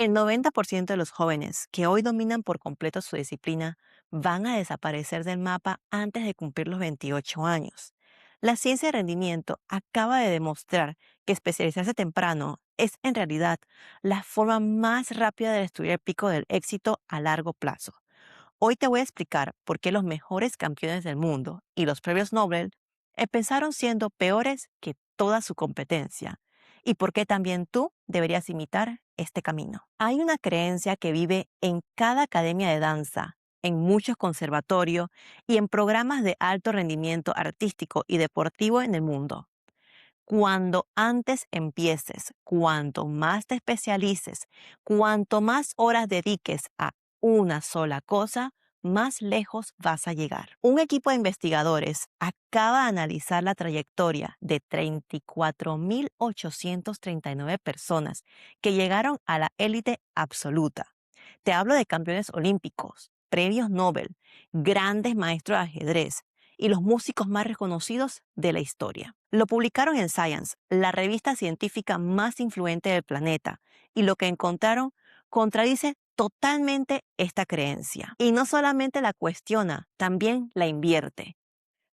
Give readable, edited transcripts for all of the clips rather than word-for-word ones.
El 90% de los jóvenes que hoy dominan por completo su disciplina van a desaparecer del mapa antes de cumplir los 28 años. La ciencia de rendimiento acaba de demostrar que especializarse temprano es en realidad la forma más rápida de destruir el pico del éxito a largo plazo. Hoy te voy a explicar por qué los mejores campeones del mundo y los premios Nobel empezaron siendo peores que toda su competencia y por qué también tú deberías imitar este camino. Hay una creencia que vive en cada academia de danza, en muchos conservatorios y en programas de alto rendimiento artístico y deportivo en el mundo. Cuando antes empieces, cuanto más te especialices, cuanto más horas dediques a una sola cosa, más lejos vas a llegar. Un equipo de investigadores acaba de analizar la trayectoria de 34.839 personas que llegaron a la élite absoluta. Te hablo de campeones olímpicos, premios Nobel, grandes maestros de ajedrez, y los músicos más reconocidos de la historia. Lo publicaron en Science, la revista científica más influyente del planeta, y lo que encontraron contradice totalmente esta creencia. Y no solamente la cuestiona, también la invierte.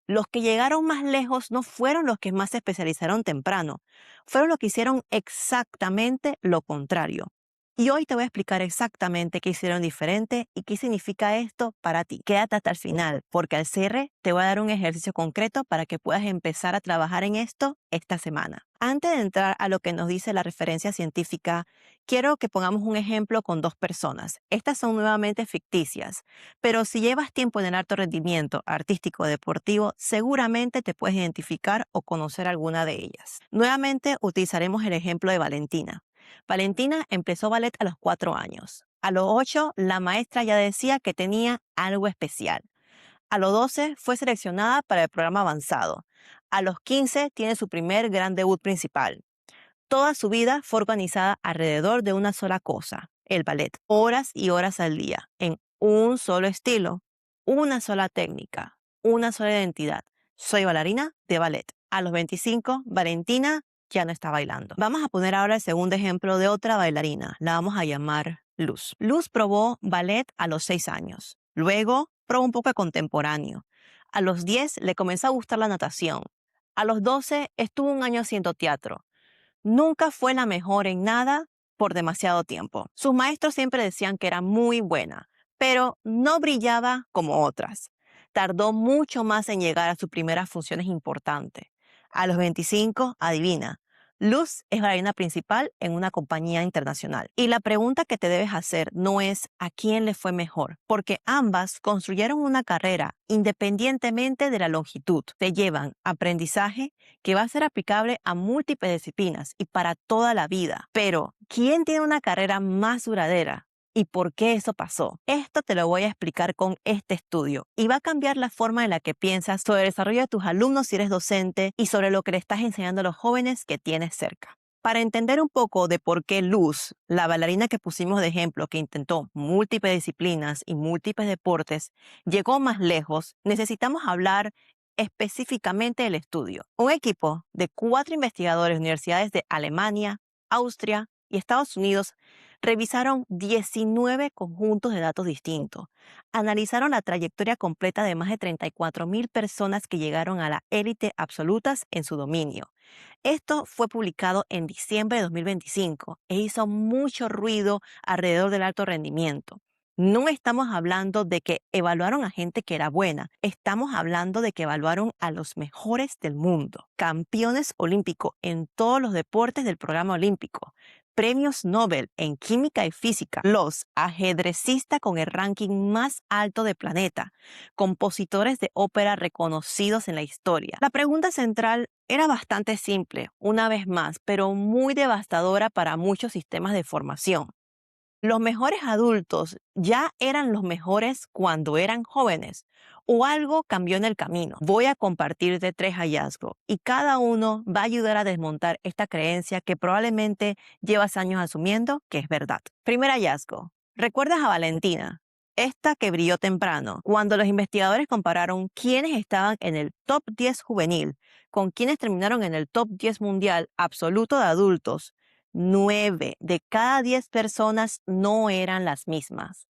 Los que llegaron más lejos no fueron los que más se especializaron temprano, fueron los que hicieron exactamente lo contrario. Y hoy te voy a explicar exactamente qué hicieron diferente y qué significa esto para ti. Quédate hasta el final, porque al cierre te voy a dar un ejercicio concreto para que puedas empezar a trabajar en esto esta semana. Antes de entrar a lo que nos dice la referencia científica, quiero que pongamos un ejemplo con dos personas. Estas son nuevamente ficticias, pero si llevas tiempo en el alto rendimiento artístico o deportivo, seguramente te puedes identificar o conocer alguna de ellas. Nuevamente utilizaremos el ejemplo de Valentina. Valentina empezó ballet a los 4 años. A los 8, la maestra ya decía que tenía algo especial. A los 12 fue seleccionada para el programa avanzado. A los 15 tiene su primer gran debut principal. Toda su vida fue organizada alrededor de una sola cosa, el ballet. Horas y horas al día, en un solo estilo, una sola técnica, una sola identidad. Soy bailarina de ballet. A los 25, Valentina ya no está bailando. Vamos a poner ahora el segundo ejemplo de otra bailarina. La vamos a llamar Luz. Luz probó ballet a los 6 años. Luego probó un poco de contemporáneo. A los 10 le comenzó a gustar la natación. A los 12 estuvo un año haciendo teatro. Nunca fue la mejor en nada por demasiado tiempo. Sus maestros siempre decían que era muy buena, pero no brillaba como otras. Tardó mucho más en llegar a sus primeras funciones importantes. A los 25, adivina, Luz es bailarina principal en una compañía internacional. Y la pregunta que te debes hacer no es a quién le fue mejor, porque ambas construyeron una carrera independientemente de la longitud. Te llevan aprendizaje que va a ser aplicable a múltiples disciplinas y para toda la vida. Pero, ¿quién tiene una carrera más duradera? ¿Y por qué eso pasó? Esto te lo voy a explicar con este estudio y va a cambiar la forma en la que piensas sobre el desarrollo de tus alumnos si eres docente y sobre lo que le estás enseñando a los jóvenes que tienes cerca. Para entender un poco de por qué Luz, la bailarina que pusimos de ejemplo, que intentó múltiples disciplinas y múltiples deportes, llegó más lejos, necesitamos hablar específicamente del estudio. Un equipo de 4 investigadores de universidades de Alemania, Austria y Estados Unidos revisaron 19 conjuntos de datos distintos. Analizaron la trayectoria completa de más de 34.000 personas que llegaron a la élite absolutas en su dominio. Esto fue publicado en diciembre de 2025 e hizo mucho ruido alrededor del alto rendimiento. No estamos hablando de que evaluaron a gente que era buena, estamos hablando de que evaluaron a los mejores del mundo, campeones olímpicos en todos los deportes del programa olímpico, premios Nobel en química y física, los ajedrecistas con el ranking más alto del planeta, compositores de ópera reconocidos en la historia. La pregunta central era bastante simple, una vez más, pero muy devastadora para muchos sistemas de formación. ¿Los mejores adultos ya eran los mejores cuando eran jóvenes? ¿O algo cambió en el camino? Voy a compartirte 3 hallazgos y cada uno va a ayudar a desmontar esta creencia que probablemente llevas años asumiendo que es verdad. Primer hallazgo. ¿Recuerdas a Valentina? Esta que brilló temprano, cuando los investigadores compararon quiénes estaban en el top 10 juvenil con quienes terminaron en el top 10 mundial absoluto de adultos. 9 de cada 10 personas no eran las mismas.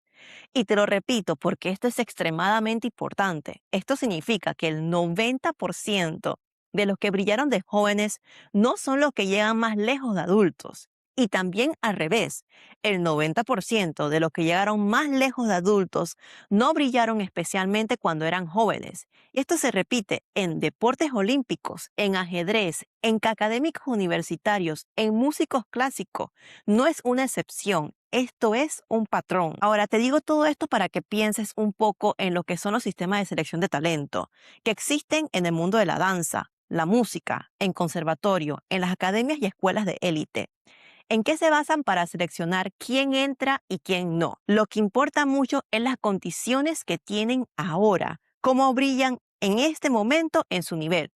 Y te lo repito porque esto es extremadamente importante. Esto significa que el 90% de los que brillaron de jóvenes no son los que llegan más lejos de adultos. Y también al revés, el 90% de los que llegaron más lejos de adultos no brillaron especialmente cuando eran jóvenes. Y esto se repite en deportes olímpicos, en ajedrez, en académicos universitarios, en músicos clásicos. No es una excepción. Esto es un patrón. Ahora, te digo todo esto para que pienses un poco en lo que son los sistemas de selección de talento que existen en el mundo de la danza, la música, en conservatorio, en las academias y escuelas de élite. ¿En qué se basan para seleccionar quién entra y quién no? Lo que importa mucho es las condiciones que tienen ahora, cómo brillan en este momento en su nivel.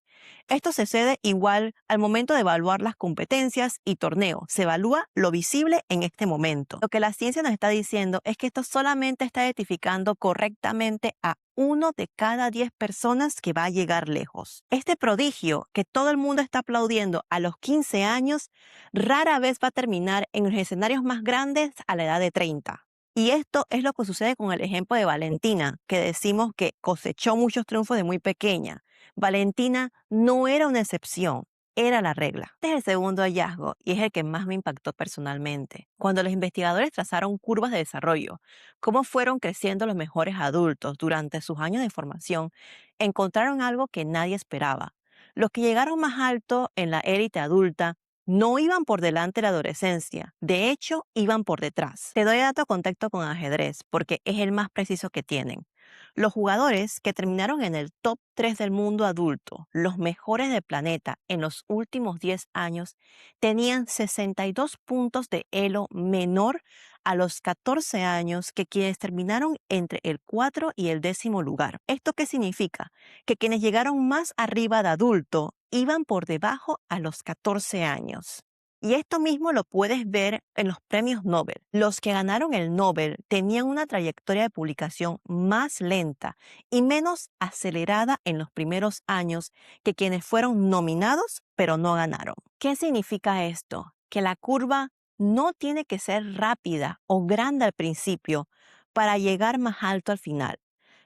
Esto sucede igual al momento de evaluar las competencias y torneos. Se evalúa lo visible en este momento. Lo que la ciencia nos está diciendo es que esto solamente está identificando correctamente a 1 de cada 10 personas que va a llegar lejos. Este prodigio que todo el mundo está aplaudiendo a los 15 años rara vez va a terminar en los escenarios más grandes a la edad de 30. Y esto es lo que sucede con el ejemplo de Valentina, que decimos que cosechó muchos triunfos de muy pequeña. Valentina no era una excepción, era la regla. Este es el segundo hallazgo y es el que más me impactó personalmente. Cuando los investigadores trazaron curvas de desarrollo, cómo fueron creciendo los mejores adultos durante sus años de formación, encontraron algo que nadie esperaba. Los que llegaron más alto en la élite adulta no iban por delante de la adolescencia, de hecho, iban por detrás. Te doy dato contexto con ajedrez, porque es el más preciso que tienen. Los jugadores que terminaron en el top 3 del mundo adulto, los mejores del planeta en los últimos 10 años, tenían 62 puntos de elo menor a los 14 años que quienes terminaron entre el 4 y el 10º lugar. ¿Esto qué significa? Que quienes llegaron más arriba de adulto iban por debajo a los 14 años. Y esto mismo lo puedes ver en los premios Nobel. Los que ganaron el Nobel tenían una trayectoria de publicación más lenta y menos acelerada en los primeros años que quienes fueron nominados pero no ganaron. ¿Qué significa esto? Que la curva no tiene que ser rápida o grande al principio para llegar más alto al final.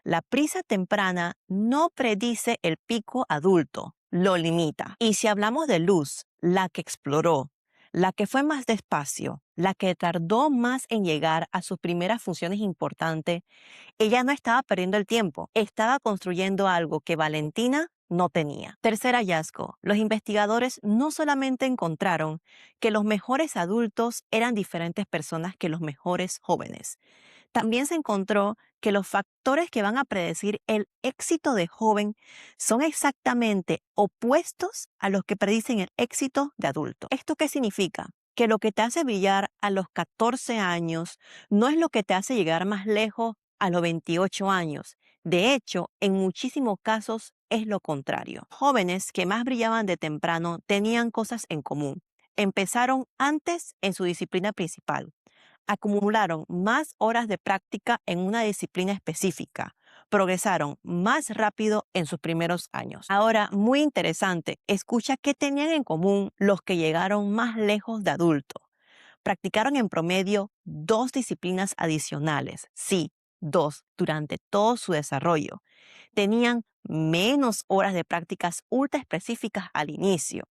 La prisa temprana no predice el pico adulto, lo limita. Y si hablamos de luz, la que exploró, la que fue más despacio, la que tardó más en llegar a sus primeras funciones importantes, ella no estaba perdiendo el tiempo, estaba construyendo algo que Valentina no tenía. Tercer hallazgo, los investigadores no solamente encontraron que los mejores adultos eran diferentes personas que los mejores jóvenes, también se encontró que los factores que van a predecir el éxito de joven son exactamente opuestos a los que predicen el éxito de adulto. ¿Esto qué significa? Que lo que te hace brillar a los 14 años no es lo que te hace llegar más lejos a los 28 años. De hecho, en muchísimos casos es lo contrario. Jóvenes que más brillaban de temprano tenían cosas en común. Empezaron antes en su disciplina principal, acumularon más horas de práctica en una disciplina específica, progresaron más rápido en sus primeros años. Ahora, muy interesante, escucha qué tenían en común los que llegaron más lejos de adulto. Practicaron en promedio 2 disciplinas adicionales, sí, 2, durante todo su desarrollo. Tenían menos horas de prácticas ultra específicas al inicio.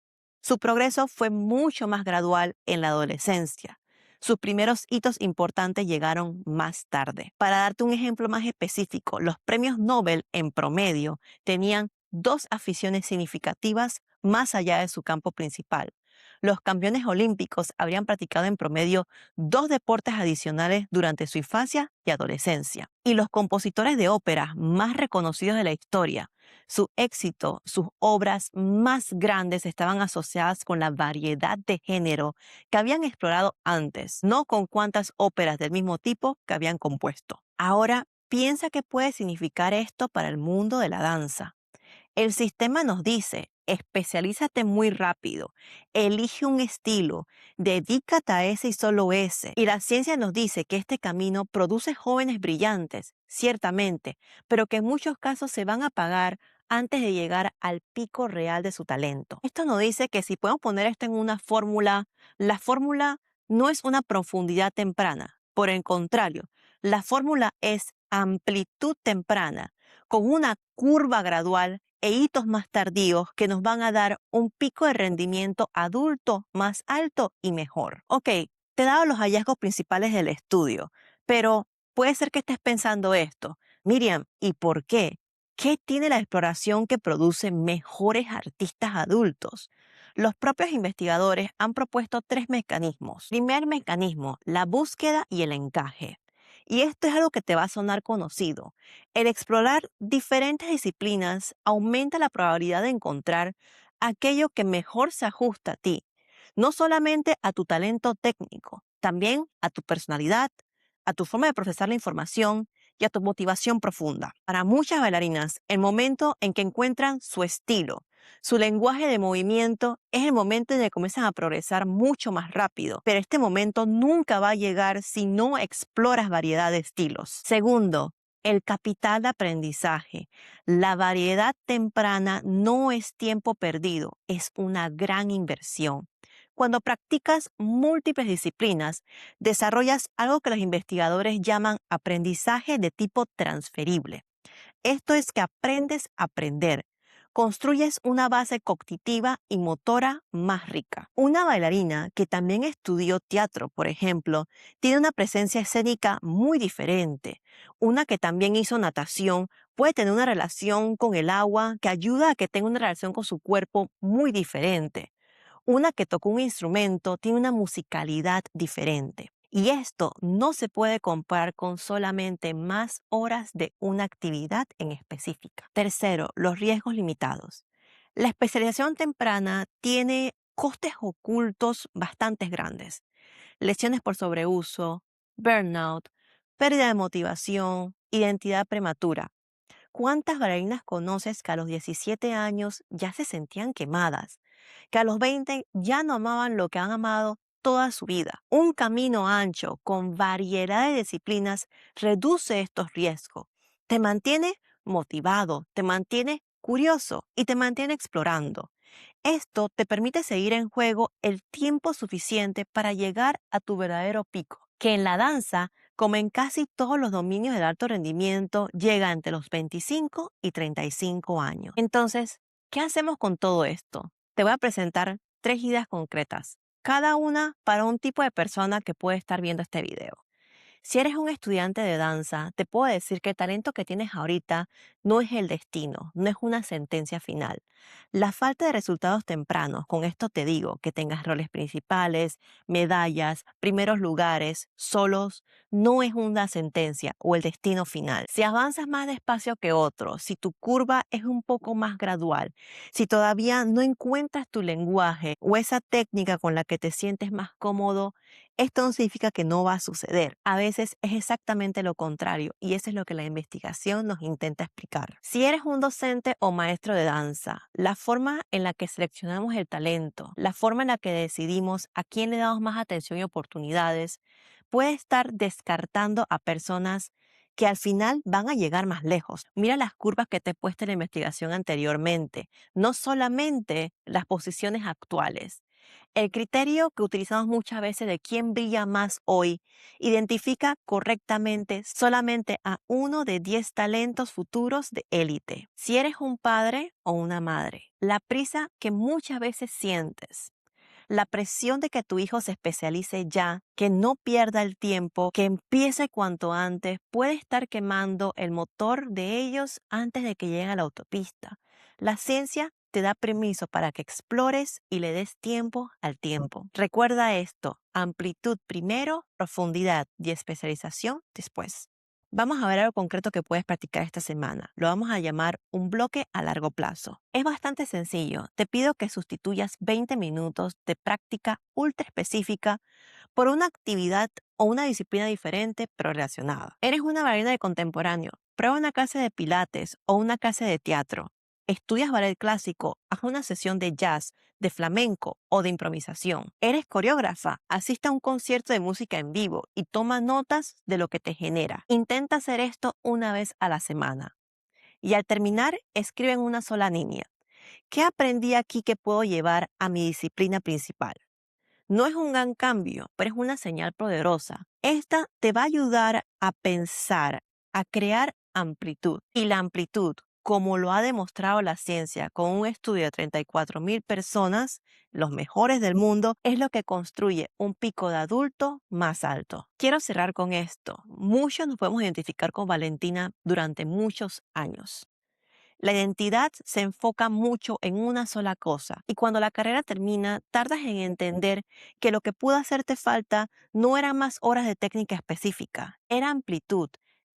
Su progreso fue mucho más gradual en la adolescencia. Sus primeros hitos importantes llegaron más tarde. Para darte un ejemplo más específico, los premios Nobel en promedio tenían 2 aficiones significativas más allá de su campo principal. Los campeones olímpicos habrían practicado en promedio 2 deportes adicionales durante su infancia y adolescencia. Y los compositores de ópera más reconocidos de la historia, su éxito, sus obras más grandes estaban asociadas con la variedad de género que habían explorado antes, no con cuántas óperas del mismo tipo que habían compuesto. Ahora, piensa qué puede significar esto para el mundo de la danza. El sistema nos dice, especialízate muy rápido, elige un estilo, dedícate a ese y solo ese. Y la ciencia nos dice que este camino produce jóvenes brillantes, ciertamente, pero que en muchos casos se van a apagar antes de llegar al pico real de su talento. Esto nos dice que si podemos poner esto en una fórmula, la fórmula no es una profundidad temprana. Por el contrario, la fórmula es amplitud temprana, con una curva gradual e hitos más tardíos que nos van a dar un pico de rendimiento adulto más alto y mejor. Ok, te he dado los hallazgos principales del estudio, pero puede ser que estés pensando esto. Miriam, ¿y por qué? ¿Qué tiene la exploración que produce mejores artistas adultos? Los propios investigadores han propuesto tres mecanismos. Primer mecanismo, la búsqueda y el encaje. Y esto es algo que te va a sonar conocido. El explorar diferentes disciplinas aumenta la probabilidad de encontrar aquello que mejor se ajusta a ti, no solamente a tu talento técnico, también a tu personalidad, a tu forma de procesar la información y a tu motivación profunda. Para muchas bailarinas, el momento en que encuentran su estilo, su lenguaje de movimiento, es el momento en el que comienzan a progresar mucho más rápido. Pero este momento nunca va a llegar si no exploras variedad de estilos. Segundo, el capital de aprendizaje. La variedad temprana no es tiempo perdido, es una gran inversión. Cuando practicas múltiples disciplinas, desarrollas algo que los investigadores llaman aprendizaje de tipo transferible. Esto es que aprendes a aprender. Construyes una base cognitiva y motora más rica. Una bailarina que también estudió teatro, por ejemplo, tiene una presencia escénica muy diferente. Una que también hizo natación puede tener una relación con el agua que ayuda a que tenga una relación con su cuerpo muy diferente. Una que tocó un instrumento tiene una musicalidad diferente. Y esto no se puede comparar con solamente más horas de una actividad en específica. Tercero, los riesgos limitados. La especialización temprana tiene costes ocultos bastante grandes. Lesiones por sobreuso, burnout, pérdida de motivación, identidad prematura. ¿Cuántas bailarinas conoces que a los 17 años ya se sentían quemadas? Que a los 20 ya no amaban lo que han amado toda su vida. Un camino ancho con variedad de disciplinas reduce estos riesgos. Te mantiene motivado, te mantiene curioso y te mantiene explorando. Esto te permite seguir en juego el tiempo suficiente para llegar a tu verdadero pico, que en la danza, como en casi todos los dominios del alto rendimiento, llega entre los 25 y 35 años. Entonces, ¿qué hacemos con todo esto? Te voy a presentar tres ideas concretas, cada una para un tipo de persona que puede estar viendo este video. Si eres un estudiante de danza, te puedo decir que el talento que tienes ahorita no es el destino, no es una sentencia final. La falta de resultados tempranos, con esto te digo, que tengas roles principales, medallas, primeros lugares, solos, no es una sentencia o el destino final. Si avanzas más despacio que otros, si tu curva es un poco más gradual, si todavía no encuentras tu lenguaje o esa técnica con la que te sientes más cómodo, esto no significa que no va a suceder. A veces es exactamente lo contrario y eso es lo que la investigación nos intenta explicar. Si eres un docente o maestro de danza, la forma en la que seleccionamos el talento, la forma en la que decidimos a quién le damos más atención y oportunidades, puede estar descartando a personas que al final van a llegar más lejos. Mira las curvas que te he puesto en la investigación anteriormente, no solamente las posiciones actuales. El criterio que utilizamos muchas veces de quién brilla más hoy identifica correctamente solamente a uno de 10 talentos futuros de élite. Si eres un padre o una madre, la prisa que muchas veces sientes, la presión de que tu hijo se especialice ya, que no pierda el tiempo, que empiece cuanto antes, puede estar quemando el motor de ellos antes de que lleguen a la autopista. La ciencia te da permiso para que explores y le des tiempo al tiempo. Recuerda esto, amplitud primero, profundidad y especialización después. Vamos a ver algo concreto que puedes practicar esta semana. Lo vamos a llamar un bloque a largo plazo. Es bastante sencillo. Te pido que sustituyas 20 minutos de práctica ultra específica por una actividad o una disciplina diferente pero relacionada. Eres una bailarina de contemporáneo. Prueba una clase de pilates o una clase de teatro. Estudias ballet clásico, haz una sesión de jazz, de flamenco o de improvisación. Eres coreógrafa, asiste a un concierto de música en vivo y toma notas de lo que te genera. Intenta hacer esto una vez a la semana. y al terminar escriben una sola línea. ¿Qué aprendí aquí que puedo llevar a mi disciplina principal? No es un gran cambio, pero es una señal poderosa. Esta te va a ayudar a pensar, a crear amplitud. Y la amplitud, como lo ha demostrado la ciencia con un estudio de 34.000 personas, los mejores del mundo, es lo que construye un pico de adulto más alto. Quiero cerrar con esto. Muchos nos podemos identificar con Valentina durante muchos años. La identidad se enfoca mucho en una sola cosa y cuando la carrera termina, tardas en entender que lo que pudo hacerte falta no eran más horas de técnica específica, era amplitud,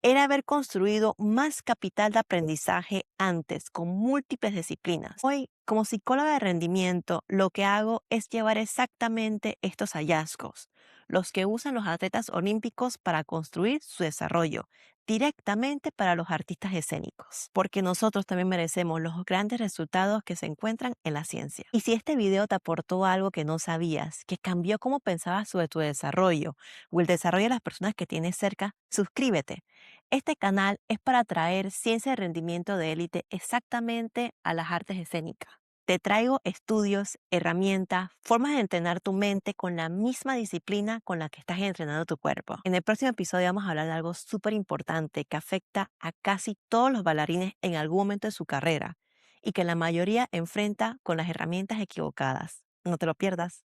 era haber construido más capital de aprendizaje antes con múltiples disciplinas. Hoy, como psicóloga de rendimiento, lo que hago es llevar exactamente estos hallazgos, los que usan los atletas olímpicos para construir su desarrollo directamente para los artistas escénicos, porque nosotros también merecemos los grandes resultados que se encuentran en la ciencia. Y si este video te aportó algo que no sabías, que cambió cómo pensabas sobre tu desarrollo o el desarrollo de las personas que tienes cerca, suscríbete. Este canal es para traer ciencia de rendimiento de élite exactamente a las artes escénicas. Te traigo estudios, herramientas, formas de entrenar tu mente con la misma disciplina con la que estás entrenando tu cuerpo. En el próximo episodio vamos a hablar de algo súper importante que afecta a casi todos los bailarines en algún momento de su carrera y que la mayoría enfrenta con las herramientas equivocadas. No te lo pierdas.